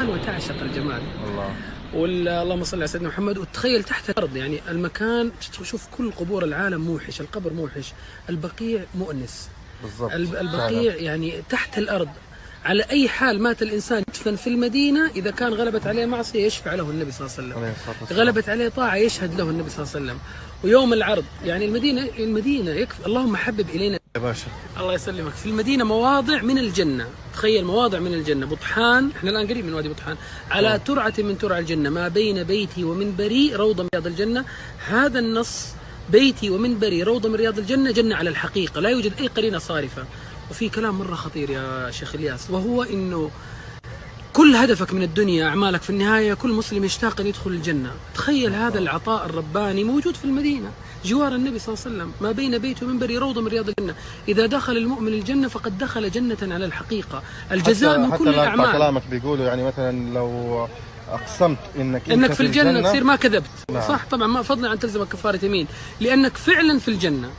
وتعشق الجمال. الله. اللهم صل على سيدنا محمد. وتخيل تحت الأرض، يعني المكان تشوف كل قبور العالم موحش، القبر موحش، البقيع مؤنس بالضبط. البقيع يعني تحت الأرض. على أي حال مات الإنسان يدفن في المدينة، إذا كان غلبت عليه معصية يشفع له النبي صلى الله عليه وسلم، غلبت عليه طاعة يشهد له النبي صلى الله عليه وسلم. ويوم العرض يعني المدينة يكفي. اللهم حبب إلينا يا باشا. الله يسلمك. في المدينة مواضع من الجنة، تخيل مواضع من الجنة. بطحان، احنا الآن قريب من وادي بطحان، على ترعة من ترع الجنة، ما بين بيتي ومنبري روضة من رياض الجنة. هذا النص بيتي ومنبري روضة من رياض الجنة، جنة على الحقيقة، لا يوجد أي قرينة صارفة. وفي كلام مرة خطير يا شيخ إلياس، وهو إنه كل هدفك من الدنيا أعمالك في النهاية كل مسلم يشتاق أن يدخل الجنة. تخيل هذا العطاء الرباني موجود في المدينة جوار النبي صلى الله عليه وسلم، ما بين بيته ومنبري روضة من رياض الجنة. إذا دخل المؤمن الجنة فقد دخل جنة على الحقيقة. الجزاء من كل الأعمال. حتى كلامك بيقولوا يعني مثلا لو أقسمت إنك في الجنة تصير ما كذبت. نعم. صح طبعا، ما فضلا عن تلزمك كفارة يمين، لأنك فعلا في الجنة.